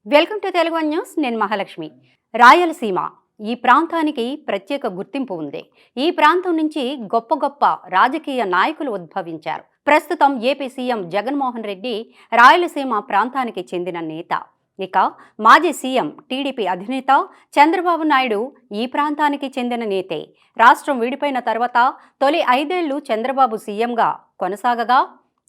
Welcome to Telugu one news. నేను మహాలక్ష్మి. రాయలసీమ ఈ ప్రాంతానికి ప్రత్యేక గుర్తింపు ఉంది. ఈ ప్రాంతం నుంచి గొప్ప గొప్ప రాజకీయ నాయకులు ఉద్భవించారు. ప్రస్తుతం ఏపీ సీఎం జగన్మోహన్ రెడ్డి రాయలసీమ ప్రాంతానికి చెందిన నేత. ఇక మాజీ సీఎం టీడీపీ అధినేత చంద్రబాబు నాయుడు ఈ ప్రాంతానికి చెందిన నేతే. రాష్ట్రం విడిపోయిన తర్వాత తొలి 5 ఏళ్లు చంద్రబాబు సీఎంగా కొనసాగగా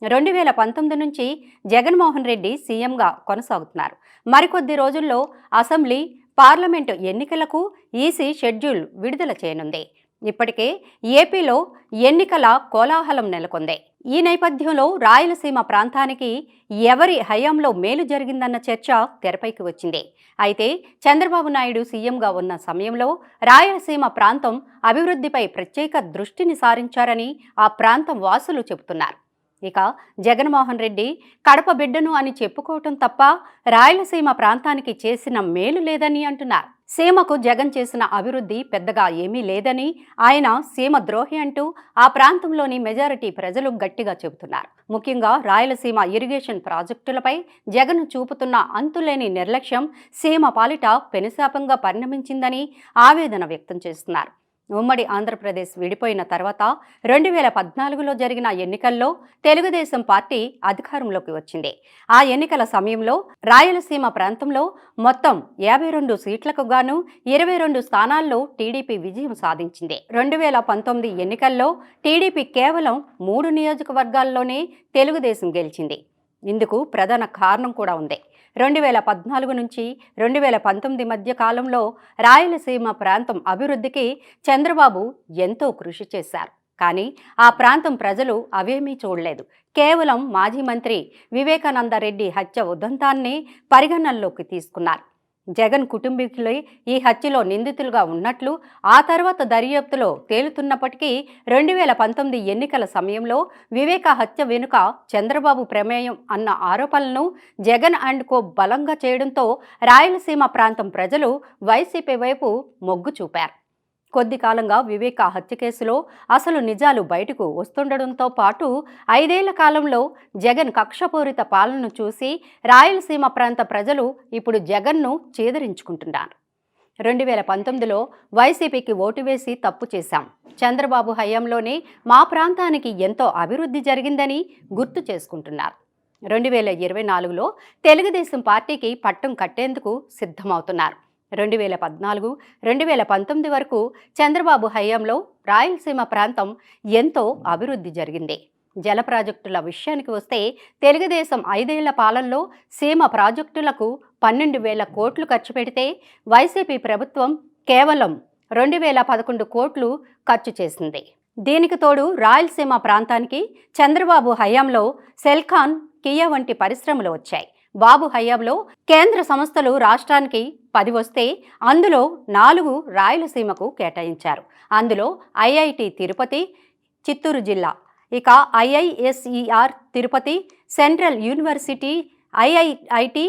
2019 నుంచి జగన్మోహన్ రెడ్డి సీఎంగా కొనసాగుతున్నారు. మరికొద్ది రోజుల్లో అసెంబ్లీ, పార్లమెంటు ఎన్నికలకు ఈసీ షెడ్యూల్ విడుదల చేయనుంది. ఇప్పటికే ఏపీలో ఎన్నికల కోలాహలం నెలకొంది. ఈ నేపథ్యంలో రాయలసీమ ప్రాంతానికి ఎవరి హయాంలో మేలు జరిగిందన్న చర్చ తెరపైకి వచ్చింది. అయితే చంద్రబాబు నాయుడు సీఎంగా ఉన్న సమయంలో రాయలసీమ ప్రాంతం అభివృద్ధిపై ప్రత్యేక దృష్టిని సారించారని ఆ ప్రాంతం వాసులు చెబుతున్నారు. ఇక జగన్మోహన్ రెడ్డి కడప బిడ్డను అని చెప్పుకోవటం తప్ప రాయలసీమ ప్రాంతానికి చేసిన మేలు లేదని అంటున్నారు. సీమకు జగన్ చేసిన అభివృద్ధి పెద్దగా ఏమీ లేదని, ఆయన సీమ ద్రోహి అంటూ ఆ ప్రాంతంలోని మెజారిటీ ప్రజలు గట్టిగా చెబుతున్నారు. ముఖ్యంగా రాయలసీమ ఇరిగేషన్ ప్రాజెక్టులపై జగన్ చూపుతున్న అంతులేని నిర్లక్ష్యం సీమ పాలిట పెనుశాపంగా పరిణమించిందని ఆవేదన వ్యక్తం చేస్తున్నారు. ఉమ్మడి ఆంధ్రప్రదేశ్ విడిపోయిన తర్వాత 2014లో జరిగిన ఎన్నికల్లో తెలుగుదేశం పార్టీ అధికారంలోకి వచ్చింది. ఆ ఎన్నికల సమయంలో రాయలసీమ ప్రాంతంలో మొత్తం 52 సీట్లకు గాను 22 స్థానాల్లో టీడీపీ విజయం సాధించింది. 2019 ఎన్నికల్లో టీడీపీ కేవలం 3 నియోజకవర్గాల్లోనే తెలుగుదేశం గెలిచింది. ఇందుకు ప్రధాన కారణం కూడా ఉంది. 2014 నుంచి 2019 మధ్య కాలంలో రాయలసీమ ప్రాంతం అభివృద్ధికి చంద్రబాబు ఎంతో కృషి చేశారు. కానీ ఆ ప్రాంతం ప్రజలు అవేమీ చూడలేదు. కేవలం మాజీ మంత్రి వివేకానందరెడ్డి హత్య ఉదంతాన్ని పరిగణనలోకి తీసుకున్నారు. జగన్ కుటుంబీకులే ఈ హత్యలో నిందితులుగా ఉన్నట్లు ఆ తర్వాత దర్యాప్తులో తేలుతున్నప్పటికీ 2019 ఎన్నికల సమయంలో వివేక హత్య వెనుక చంద్రబాబు ప్రమేయం అన్న ఆరోపణలను జగన్ అండ్ కో బలంగా చేయడంతో రాయలసీమ ప్రాంతం ప్రజలు వైసీపీ వైపు మొగ్గు చూపారు. కొద్ది కాలంగా వివేక హత్య కేసులో అసలు నిజాలు బయటకు వస్తుండడంతో పాటు 5 ఏళ్ల కాలంలో జగన్ కక్షపూరిత పాలనను చూసి రాయలసీమ ప్రాంత ప్రజలు ఇప్పుడు జగన్ను చేదరించుకుంటున్నారు. 2019లో వైసీపీకి ఓటు వేసి తప్పు చేశాం. చంద్రబాబు హయాంలోనే మా ప్రాంతానికి ఎంతో అభివృద్ధి జరిగిందని గుర్తు చేసుకుంటున్నారు. 2024లో తెలుగుదేశం పార్టీకి పట్టం కట్టేందుకు సిద్ధమవుతున్నారు. 2014, 2019 వరకు చంద్రబాబు హయాంలో రాయలసీమ ప్రాంతం ఎంతో అభివృద్ధి జరిగింది. జల ప్రాజెక్టుల విషయానికి వస్తే తెలుగుదేశం 5 ఏళ్ల పాలనలో సీమ ప్రాజెక్టులకు 12,000 కోట్లు ఖర్చు పెడితే వైసీపీ ప్రభుత్వం కేవలం 2,011 కోట్లు ఖర్చు చేసింది. దీనికి తోడు రాయలసీమ ప్రాంతానికి చంద్రబాబు హయాంలో సెల్కాన్, కియా వంటి పరిశ్రమలు వచ్చాయి. బాబు హయాంలో కేంద్ర సంస్థలు రాష్ట్రానికి 10 వస్తే అందులో 4 రాయలసీమకు కేటాయించారు. అందులో ఐఐటి తిరుపతి, చిత్తూరు జిల్లా, ఇక IISER Tirupati, central university, IIIT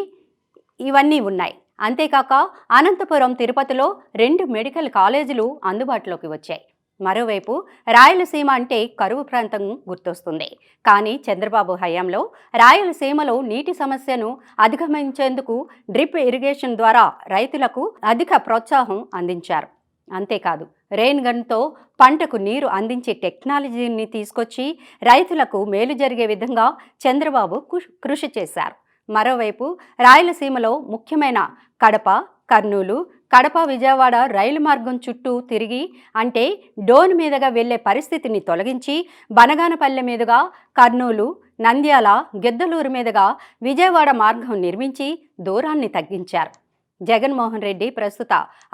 ఇవన్నీ ఉన్నాయి. అంతేకాక అనంతపురం, తిరుపతిలో 2 మెడికల్ కాలేజీలు అందుబాటులోకి వచ్చాయి. మరోవైపు రాయలసీమ అంటే కరువు ప్రాంతం గుర్తొస్తుంది. కానీ చంద్రబాబు హయాంలో రాయలసీమలో నీటి సమస్యను అధిగమించేందుకు డ్రిప్ ఇరిగేషన్ ద్వారా రైతులకు అధిక ప్రోత్సాహం అందించారు. అంతేకాదు రెయిన్ గన్తో పంటకు నీరు అందించే టెక్నాలజీని తీసుకొచ్చి రైతులకు మేలు జరిగే విధంగా చంద్రబాబు కృషి చేశారు. మరోవైపు రాయలసీమలో ముఖ్యమైన కడప, కర్నూలు, కడప విజయవాడ రైలు మార్గం చుట్టూ తిరిగి అంటే డోన్ మీదుగా వెళ్లే పరిస్థితిని తొలగించి బనగానపల్లె మీదుగా కర్నూలు, నంద్యాల, గిద్దలూరు మీదుగా విజయవాడ మార్గం నిర్మించి దూరాన్ని తగ్గించారు. జగన్మోహన్ రెడ్డి ప్రస్తుత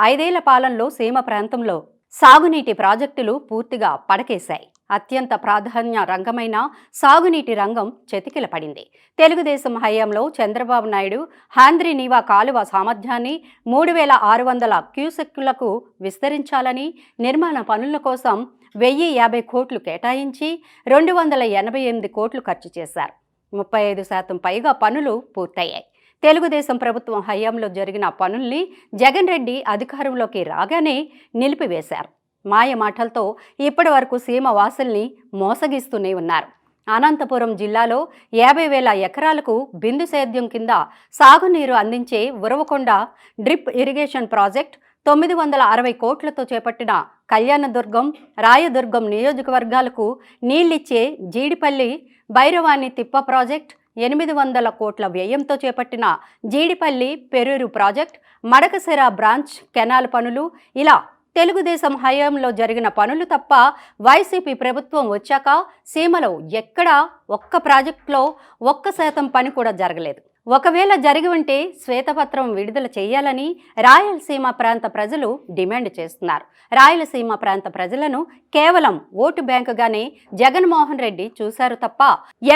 5 ఏళ్ల పాలనలో సీమ ప్రాంతంలో సాగునీటి ప్రాజెక్టులు పూర్తిగా పడకేశాయి. అత్యంత ప్రాధాన్య రంగమైన సాగునీటి రంగం చతికిల పడింది. తెలుగుదేశం హయాంలో చంద్రబాబు నాయుడు హాంద్రి నీవా కాలువ సామర్థ్యాన్ని 3,600 క్యూసెక్కులకు విస్తరించాలని నిర్మాణ పనుల కోసం 1,050 కోట్లు కేటాయించి 288 కోట్లు ఖర్చు చేశారు. 35% పైగా పనులు పూర్తయ్యాయి. తెలుగుదేశం ప్రభుత్వం హయాంలో జరిగిన పనుల్ని జగన్ రెడ్డి అధికారంలోకి రాగానే నిలిపివేశారు. మాయ మాటలతో ఇప్పటి వరకు సీమ వాసుల్ని మోసగిస్తూనే ఉన్నారు. అనంతపురం జిల్లాలో 50,000 ఎకరాలకు బిందు సేద్యం కింద సాగునీరు అందించే ఉరవకొండ డ్రిప్ ఇరిగేషన్ ప్రాజెక్ట్ 960 కోట్లతో చేపట్టిన కళ్యాణదుర్గం, రాయదుర్గం నియోజకవర్గాలకు నీళ్లిచ్చే జీడిపల్లి భైరవాణి తిప్ప ప్రాజెక్ట్, 800 కోట్ల వ్యయంతో చేపట్టిన Jeedipalli Peruru project, Madakasira branch canal పనులు, ఇలా తెలుగుదేశం హయాంలో జరిగిన పనులు తప్ప వైసీపీ ప్రభుత్వం వచ్చాక సీమలో ఎక్కడా ఒక్క ప్రాజెక్టులో 1% పని కూడా జరగలేదు. ఒకవేళ జరిగి ఉంటే శ్వేతపత్రం విడుదల చేయాలని రాయలసీమ ప్రాంత ప్రజలు డిమాండ్ చేస్తున్నారు. రాయలసీమ ప్రాంత ప్రజలను కేవలం ఓటు బ్యాంకుగానే జగన్మోహన్ రెడ్డి చూశారు తప్ప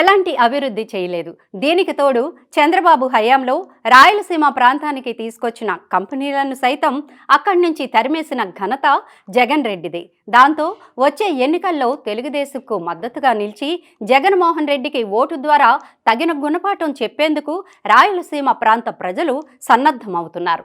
ఎలాంటి అభివృద్ధి చేయలేదు. దీనికి తోడు చంద్రబాబు హయాంలో రాయలసీమ ప్రాంతానికి తీసుకొచ్చిన కంపెనీలను సైతం అక్కడి నుంచి తరిమేసిన ఘనత జగన్ రెడ్డిది. దాంతో వచ్చే ఎన్నికల్లో తెలుగుదేశంకు మద్దతుగా నిలిచి జగన్మోహన్ రెడ్డికి ఓటు ద్వారా తగిన గుణపాఠం చెప్పేందుకు రాయలసీమ ప్రాంత ప్రజలు సన్నద్ధమవుతున్నారు.